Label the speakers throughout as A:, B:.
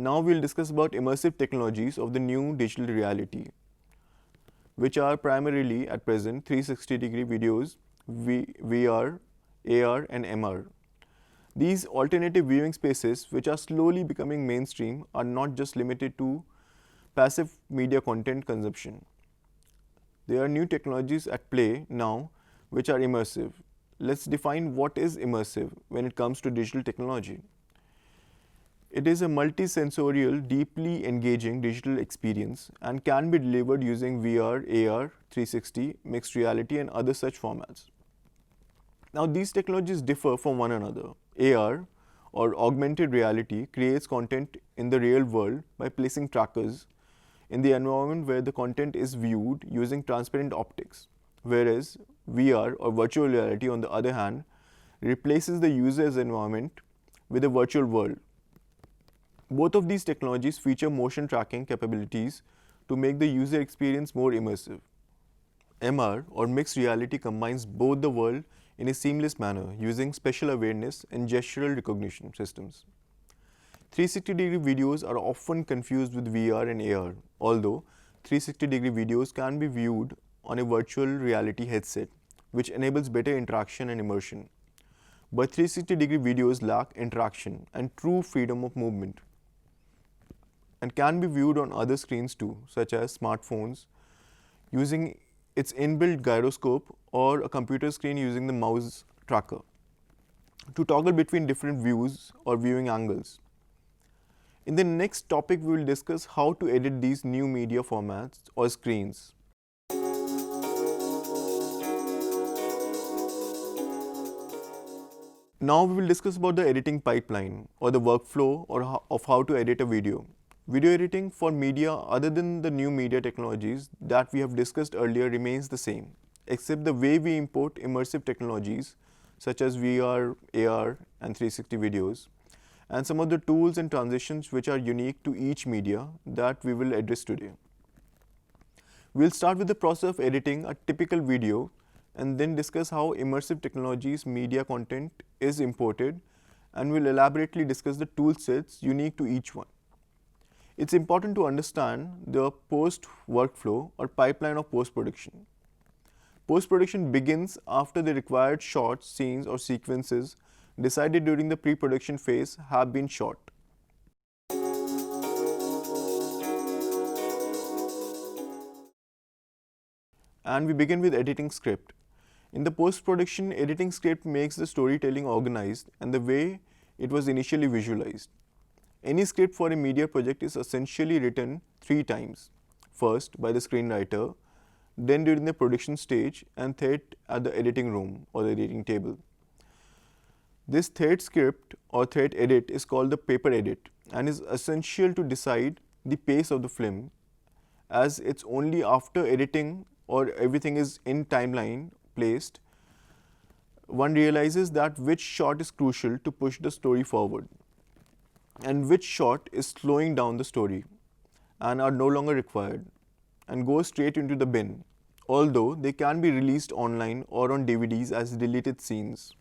A: Now we'll discuss about immersive technologies of the new digital reality, which are primarily at present 360-degree videos, VR, AR and MR. These alternative viewing spaces, which are slowly becoming mainstream, are not just limited to passive media content consumption. There are new technologies at play now which are immersive. Let's define what is immersive when it comes to digital technology. It is a multi-sensorial, deeply engaging digital experience and can be delivered using VR, AR, 360, mixed reality and other such formats. Now these technologies differ from one another. AR or augmented reality creates content in the real world by placing trackers in the environment where the content is viewed using transparent optics, whereas VR or virtual reality on the other hand replaces the user's environment with a virtual world. Both of these technologies feature motion tracking capabilities to make the user experience more immersive. MR or mixed reality combines both the world in a seamless manner using spatial awareness and gestural recognition systems. 360-degree videos are often confused with VR and AR, although 360-degree videos can be viewed on a virtual reality headset, which enables better interaction and immersion. But 360-degree videos lack interaction and true freedom of movement and can be viewed on other screens too, such as smartphones, using its inbuilt gyroscope or a computer screen using the mouse tracker to toggle between different views or viewing angles. In the next topic, we will discuss how to edit these new media formats or screens. Now we will discuss about the editing pipeline or the workflow of how to edit a video. Video editing for media other than the new media technologies that we have discussed earlier remains the same, except the way we import immersive technologies such as VR, AR and 360 videos, and some of the tools and transitions which are unique to each media that we will address today. We'll start with the process of editing a typical video and then discuss how immersive technologies media content is imported, and we'll elaborately discuss the tool sets unique to each one. It's important to understand the post workflow or pipeline of post-production. Post-production begins after the required shots, scenes or sequences decided during the pre-production phase have been shot. And we begin with editing script. In the post-production, editing script makes the storytelling organized and the way it was initially visualized. Any script for a media project is essentially written 3 times. First by the screenwriter, then during the production stage, and third at the editing room or the editing table. This third script or third edit is called the paper edit and is essential to decide the pace of the film, as it's only after editing or everything is in timeline placed, one realizes that which shot is crucial to push the story forward and which shot is slowing down the story and are no longer required and go straight into the bin, although they can be released online or on DVDs as deleted scenes.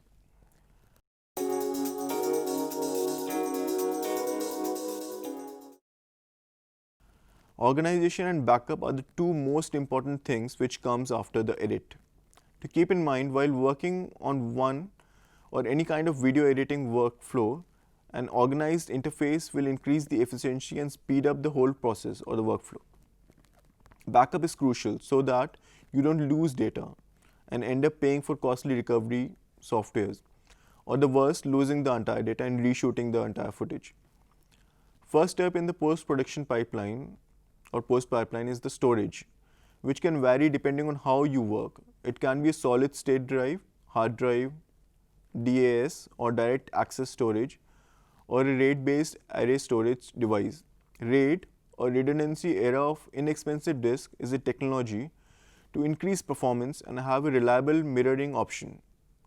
A: Organization and backup are the 2 most important things which comes after the edit. To keep in mind while working on one or any kind of video editing workflow, an organized interface will increase the efficiency and speed up the whole process or the workflow. Backup is crucial so that you don't lose data and end up paying for costly recovery softwares, or the worst, losing the entire data and reshooting the entire footage. First step in the post-production pipeline or post-pipeline is the storage, which can vary depending on how you work. It can be a solid state drive, hard drive, DAS or direct access storage, or a RAID-based array storage device. RAID or redundancy era of inexpensive disk is a technology to increase performance and have a reliable mirroring option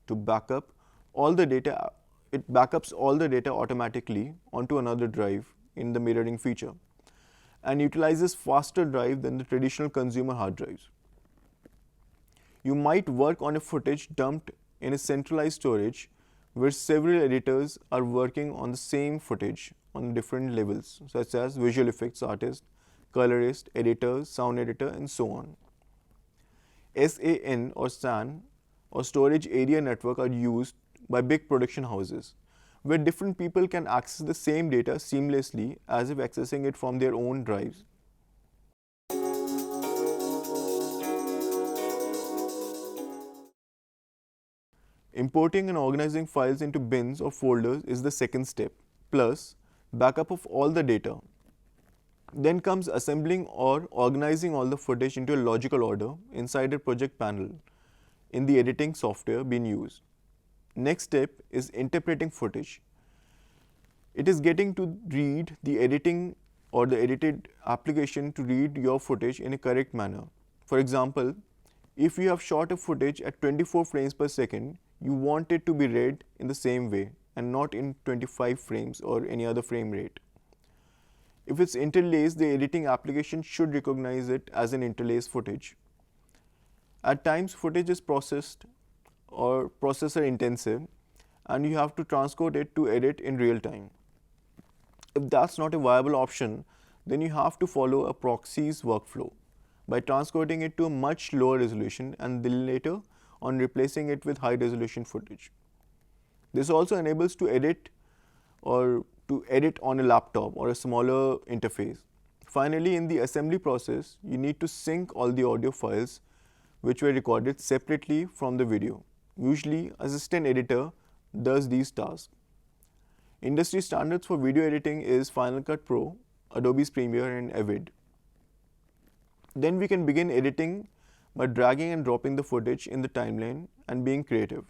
A: to backup all the data. It backups all the data automatically onto another drive in the mirroring feature and utilizes faster drive than the traditional consumer hard drives. You might work on a footage dumped in a centralized storage, where several editors are working on the same footage on different levels, such as visual effects artist, colorist, editors, sound editor, and so on. SAN or SAN or storage area network are used by big production houses, where different people can access the same data seamlessly as if accessing it from their own drives. Importing and organizing files into bins or folders is the second step, plus backup of all the data. Then comes assembling or organizing all the footage into a logical order inside a project panel in the editing software being used. Next step is interpreting footage. It is getting to read the editing or the edited application to read your footage in a correct manner. For example, if you have shot a footage at 24 frames per second, you want it to be read in the same way and not in 25 frames or any other frame rate. If it's interlaced, the editing application should recognize it as an interlaced footage. At times, footage is processed or processor intensive, and you have to transcode it to edit in real time. If that's not a viable option, then you have to follow a proxy's workflow by transcoding it to a much lower resolution and then later on replacing it with high resolution footage. This also enables to edit on a laptop or a smaller interface. Finally, in the assembly process, you need to sync all the audio files which were recorded separately from the video. Usually, assistant editor does these tasks. Industry standards for video editing is Final Cut Pro, Adobe's Premiere, and Avid. Then we can begin editing by dragging and dropping the footage in the timeline and being creative.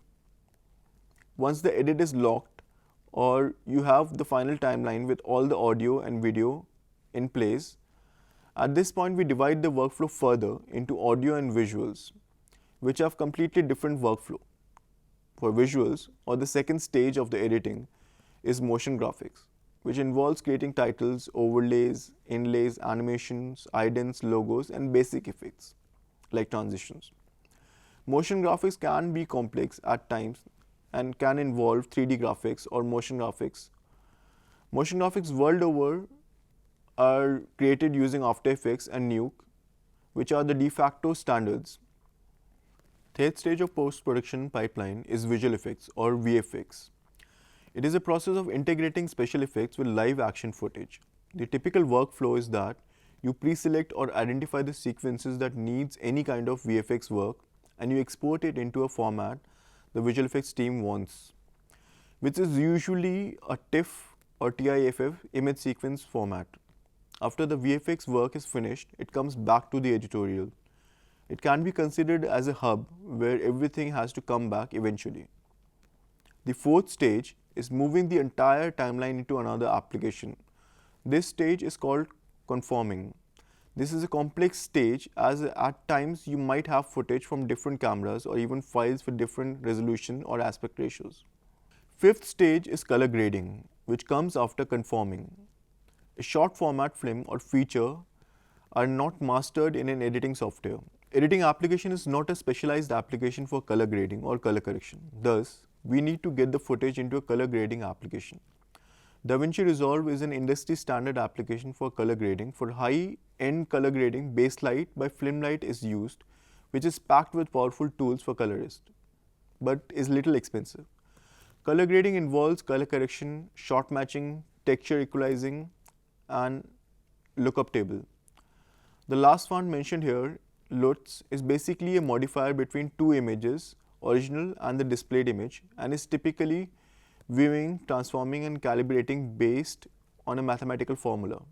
A: Once the edit is locked or you have the final timeline with all the audio and video in place, at this point we divide the workflow further into audio and visuals, which have completely different workflow. For visuals, or the second stage of the editing, is motion graphics, which involves creating titles, overlays, inlays, animations, idents, logos, and basic effects like transitions. Motion graphics can be complex at times and can involve 3D graphics or motion graphics. Motion graphics world over are created using After Effects and Nuke, which are the de facto standards. Third stage of post-production pipeline is visual effects or VFX. It is a process of integrating special effects with live action footage. The typical workflow is that you pre-select or identify the sequences that needs any kind of VFX work and you export it into a format the visual effects team wants, which is usually a TIFF or TIFF image sequence format. After the VFX work is finished, it comes back to the editorial. It can be considered as a hub where everything has to come back eventually. The fourth stage is moving the entire timeline into another application. This stage is called conforming. This is a complex stage as at times you might have footage from different cameras or even files with different resolution or aspect ratios. Fifth stage is color grading, which comes after conforming. A short format film or feature are not mastered in an editing software. Editing application is not a specialized application for color grading or color correction. Thus, we need to get the footage into a color grading application. DaVinci Resolve is an industry standard application for color grading. For high-end color grading, Baselight by Filmlight is used, which is packed with powerful tools for colorists, but is little expensive. Color grading involves color correction, shot matching, texture equalizing, and lookup table. The last one mentioned here, LUTs, is basically a modifier between two images, original and the displayed image, and is typically viewing, transforming, and calibrating based on a mathematical formula.